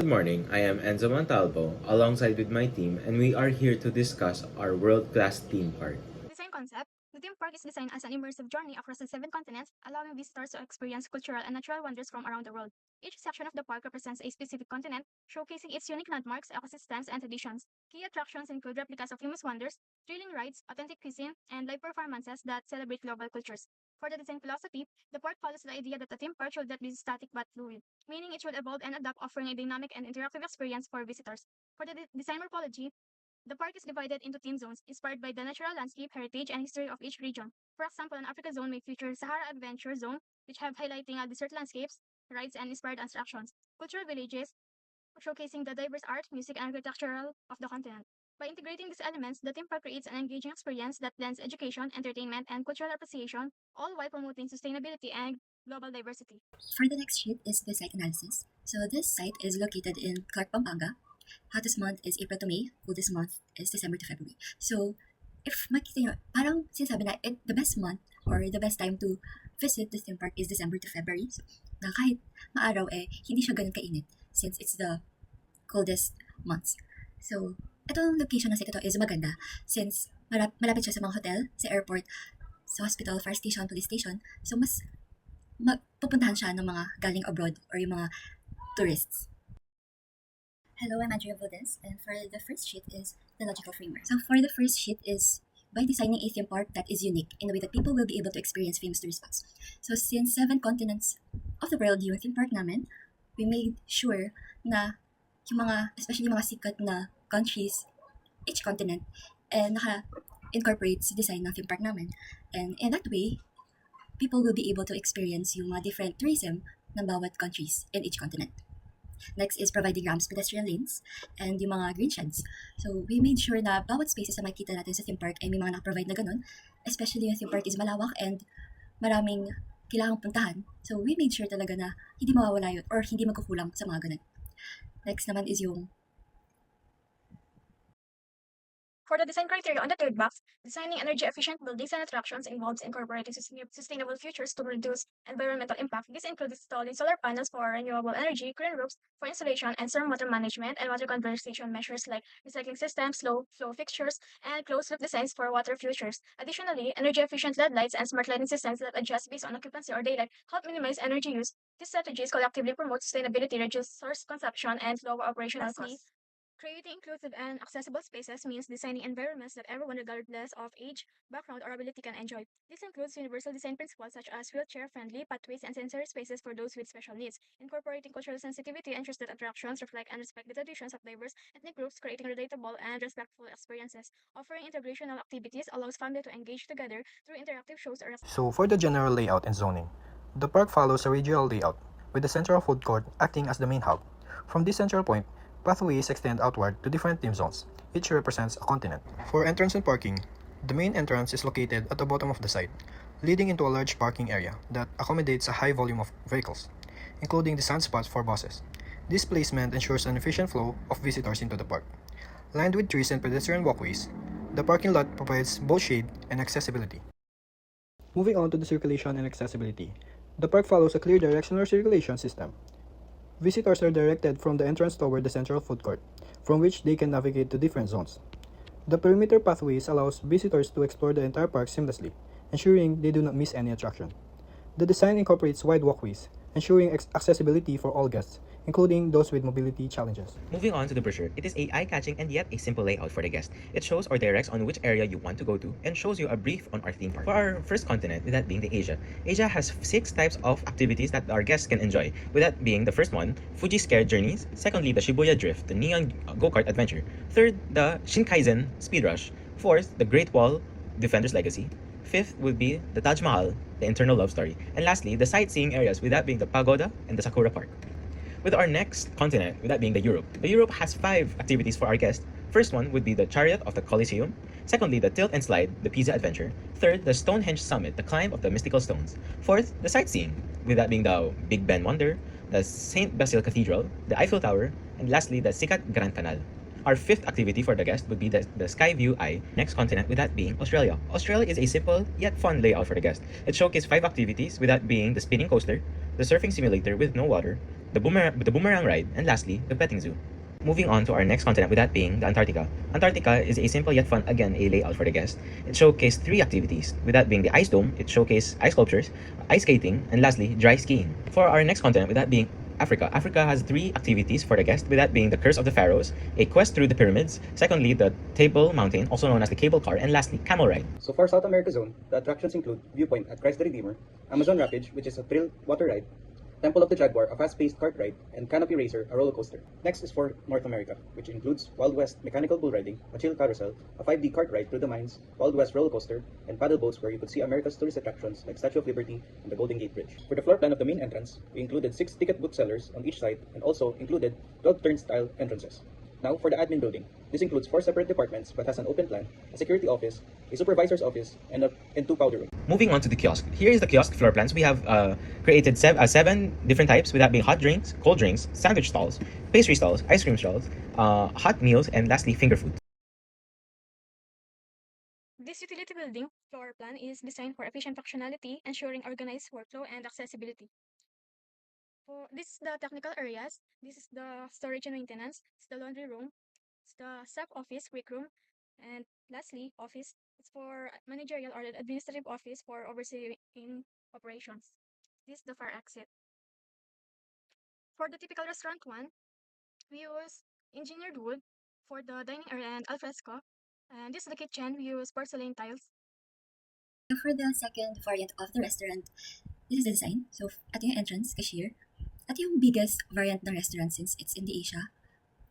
Good morning, I am Enzo Montalbo alongside with my team and we are here to discuss our world-class theme park. Design concept. The theme park is designed as an immersive journey across the seven continents, allowing visitors to experience cultural and natural wonders from around the world. Each section of the park represents a specific continent, showcasing its unique landmarks, ecosystems, and traditions. Key attractions include replicas of famous wonders, thrilling rides, authentic cuisine, and live performances that celebrate global cultures. For the design philosophy, the park follows the idea that the theme park should not be static but fluid, meaning it should evolve and adapt, offering a dynamic and interactive experience for visitors. For the design morphology, the park is divided into theme zones inspired by the natural landscape, heritage, and history of each region. For example, an Africa zone may feature Sahara Adventure Zone, which have highlighting desert landscapes, rides, and inspired attractions. Cultural villages, showcasing the diverse art, music, and architectural of the continent. By integrating these elements, the theme park creates an engaging experience that blends education, entertainment, and cultural appreciation, all while promoting sustainability and global diversity. For the next sheet is the site analysis. So this site is located in Clark, Pampanga. Hottest month is April to May. Coolest month is December to February. So if makita nyo, parang sinasabi na the best month or the best time to visit the theme park is December to February. So, na kahit maaraw hindi siya ganun kainit since it's the coldest months. So, itong location na site ito is maganda since malapit siya sa mga hotel, sa airport, sa hospital, fire station, police station. So, mas pupuntahan siya ng mga galing abroad or yung mga tourists. Hello, I'm Valdez, and for the first sheet is the logical framework. So for the first sheet is by designing a theme park that is unique in a way that people will be able to experience famous tourist spots. So since 7 continents of the world yung theme park namin, we made sure na yung mga, especially yung mga sikat na countries, each continent, naka-incorporate sa design ng theme park namin. And in that way, people will be able to experience yung mga different tourism ng bawat countries in each continent. Next is providing ramps, pedestrian lanes, and yung mga green sheds. So we made sure na bawat spaces na makikita natin sa theme park ay may mga nakaprovide na ganun. Especially yung theme park is malawak and maraming kailangang puntahan. So we made sure talaga na hindi mawawala yun or hindi magkukulang sa mga ganun. Next naman is yung For the design criteria on the third box, designing energy-efficient buildings and attractions involves incorporating sustainable features to reduce environmental impact. This includes installing solar panels for renewable energy, green roofs for insulation and stormwater management, and water conservation measures like recycling systems, low flow fixtures, and closed-loop designs for water features. Additionally, energy-efficient LED lights and smart lighting systems that adjust based on occupancy or daylight help minimize energy use. These strategies collectively promote sustainability, reduce source consumption, and lower operational costs. Creating inclusive and accessible spaces means designing environments that everyone, regardless of age, background, or ability, can enjoy. This includes universal design principles such as wheelchair-friendly pathways and sensory spaces for those with special needs. Incorporating cultural sensitivity ensures that attractions reflect and respect the traditions of diverse ethnic groups, creating relatable and respectful experiences. Offering integrational activities allows families to engage together through interactive shows or So for the general layout and zoning, the park follows a radial layout, with the central food court acting as the main hub. From this central point, pathways extend outward to different theme zones. Each represents a continent. For entrance and parking, the main entrance is located at the bottom of the site, leading into a large parking area that accommodates a high volume of vehicles, including the sand spots for buses. This placement ensures an efficient flow of visitors into the park. Lined with trees and pedestrian walkways, the parking lot provides both shade and accessibility. Moving on to the circulation and accessibility, the park follows a clear directional circulation system. Visitors are directed from the entrance toward the central food court, from which they can navigate to different zones. The perimeter pathways allows visitors to explore the entire park seamlessly, ensuring they do not miss any attraction. The design incorporates wide walkways, ensuring accessibility for all guests, including those with mobility challenges. Moving on to the brochure, it is a eye-catching and yet a simple layout for the guest. It shows or directs on which area you want to go to and shows you a brief on our theme park. For our first continent, with that being the Asia, Asia has 6 types of activities that our guests can enjoy. With that being the first one, Fuji Scare Journeys. Secondly, the Shibuya Drift, the Neon Go-Kart Adventure. Third, the Shinkansen Speed Rush. Fourth, the Great Wall Defender's Legacy. Fifth would be the Taj Mahal, the Internal Love Story. And lastly, the sightseeing areas, with that being the Pagoda and the Sakura Park. With our next continent, with that being the Europe has 5 activities for our guests. First one would be the Chariot of the Colosseum. Secondly, the Tilt and Slide, the Pisa Adventure. Third, the Stonehenge Summit, the climb of the mystical stones. Fourth, the sightseeing, with that being the Big Ben Wonder, the St. Basil Cathedral, the Eiffel Tower, and lastly, the Sikat Grand Canal. Our fifth activity for the guest would be the Skyview Eye, next continent, with that being Australia. Australia is a simple yet fun layout for the guest. It showcases 5 activities, with that being the spinning coaster, the surfing simulator with no water, the boomerang ride, and lastly, the petting zoo. Moving on to our next continent, with that being the Antarctica. Antarctica is a simple yet fun, again, a layout for the guest. It showcased three activities, with that being the ice dome, it showcased ice sculptures, ice skating, and lastly, dry skiing. For our next continent, with that being Africa. Africa has three activities for the guest, with that being the Curse of the Pharaohs, a quest through the pyramids, secondly, the Table Mountain, also known as the cable car, and lastly, camel ride. So for South America zone, the attractions include Viewpoint at Christ the Redeemer, Amazon Rapids, which is a thrill water ride, Temple of the Jaguar, a fast-paced kart ride, and Canopy Racer, a roller coaster. Next is for North America, which includes Wild West mechanical bull riding, a chill carousel, a 5D kart ride through the mines, Wild West roller coaster, and paddle boats where you could see America's tourist attractions like Statue of Liberty and the Golden Gate Bridge. For the floor plan of the main entrance, we included 6 ticket booth sellers on each side and also included 12 turnstile entrances. Now for the admin building. This includes 4 separate departments but has an open plan, a security office, a supervisor's office, and 2 powder rooms. Moving on to the kiosk. Here is the kiosk floor plans. We have created 7 different types, with that being hot drinks, cold drinks, sandwich stalls, pastry stalls, ice cream stalls, hot meals, and lastly, finger food. This utility building floor plan is designed for efficient functionality, ensuring organized workflow and accessibility. This is the technical areas. This is the storage and maintenance. It's the laundry room. It's the staff office, quick room. And lastly, office. It's for managerial or administrative office for overseeing operations. This is the fire exit. For the typical restaurant one, we use engineered wood for the dining area and alfresco. And this is the kitchen. We use porcelain tiles. So for the second variant of the restaurant, this is the design. So at yung entrance, cashier. At yung biggest variant ng restaurant since it's in the Asia.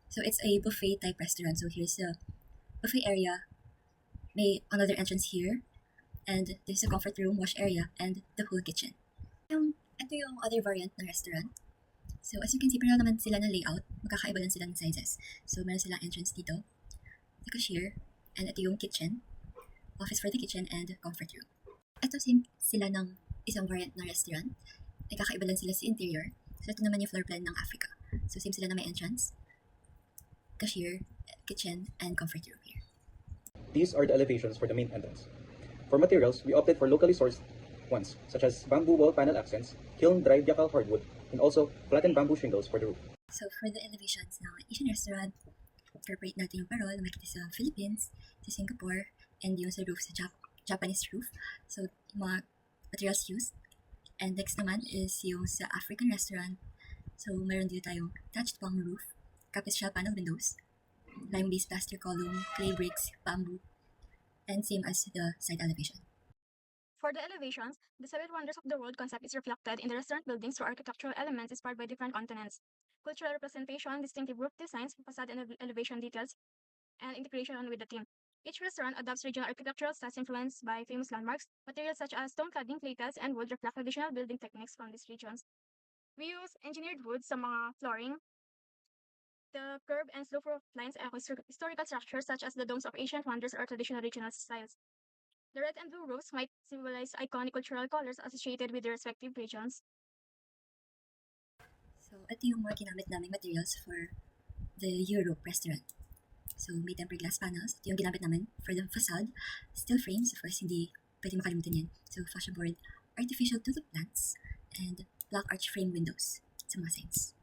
So it's a buffet type restaurant. So here's the buffet area. May another entrance here. And there's a comfort room, wash area, and the whole kitchen. Ito yung other variant ng restaurant. So as you can see, parang naman sila ng layout. Magkakaiba lang silang sizes. So meron silang entrance dito, the cashier, and ito yung kitchen, office for the kitchen, and comfort room. Ito sila ng isang variant ng restaurant. Nagkakaiba lang sila sa interior. So ito naman yung floor plan ng Africa. So same sila na may entrance, cashier, kitchen, and comfort room here. These are the elevations for the main entrance. For materials, we opted for locally sourced ones, such as bamboo wall panel accents, kiln-dried yakal hardwood, and also flattened bamboo shingles for the roof. So for the elevations ng Asian restaurant, incorporate natin yung parol na makikita sa Philippines, sa Singapore, and yung sa roof, sa Japanese roof. So yung mga materials used. And next naman is yung sa African restaurant. So meron dito tayong thatched palm roof, kapis shell panel windows, lime-based plaster column, clay bricks, bamboo, and same as the side elevation. For the elevations, the 7 wonders of the world concept is reflected in the restaurant buildings through architectural elements inspired by different continents. Cultural representation, distinctive roof designs, facade and elevation details, and integration with the theme. Each restaurant adopts regional architectural styles influenced by famous landmarks. Materials such as stone cladding, clay tiles, and wood reflect traditional building techniques from these regions. We use engineered wood sa mga flooring. The curve and slope roof lines echo historical structures such as the domes of ancient wonders or traditional regional styles. The red and blue roofs might symbolize iconic cultural colors associated with the respective regions. So ito yung mga ginamit naming materials for the Europe restaurant. So may tempered glass panels. Ito yung ginamit namin for the facade. Steel frames, of course, hindi pwede makalimutan yan. So fascia board, artificial tulip plants, and black arch frame windows sa mga sides.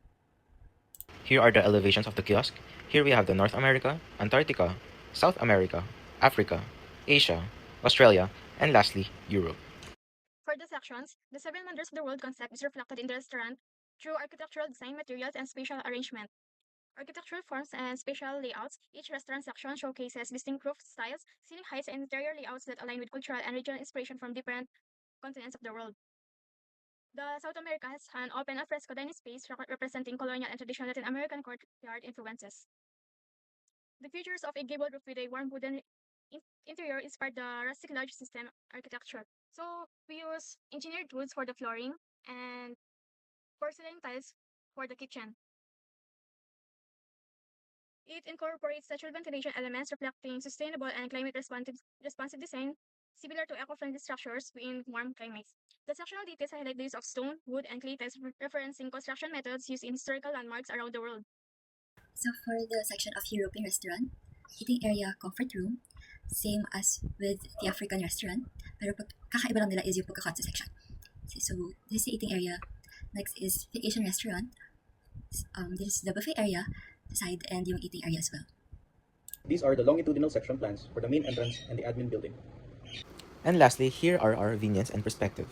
Here are the elevations of the kiosk. Here we have the North America, Antarctica, South America, Africa, Asia, Australia, and lastly, Europe. For the sections, the 7 wonders of the world concept is reflected in the restaurant through architectural design, materials, and spatial arrangement. Architectural forms and spatial layouts. Each restaurant section showcases distinct roof styles, ceiling heights, and interior layouts that align with cultural and regional inspiration from different continents of the world. The South America has an open alfresco dining space representing colonial and traditional Latin American courtyard influences. The features of a gable roof with a warm wooden interior inspired the rustic lodge system architecture. So we use engineered woods for the flooring and porcelain tiles for the kitchen. It incorporates natural ventilation elements reflecting sustainable and climate responsive design, similar to eco-friendly structures in warm climates. The sectional details highlight the use of stone, wood, and clay tiles, referencing construction methods used in historical landmarks around the world. So for the section of European restaurant, eating area, comfort room, same as with the African restaurant, pero kakaiba lang nila is yung pagkakat sa section. So this is the eating area. Next is the Asian restaurant. This is the buffet area, the side, and yung eating area as well. These are the longitudinal section plans for the main entrance and the admin building. And lastly, here are our convenience and perspective.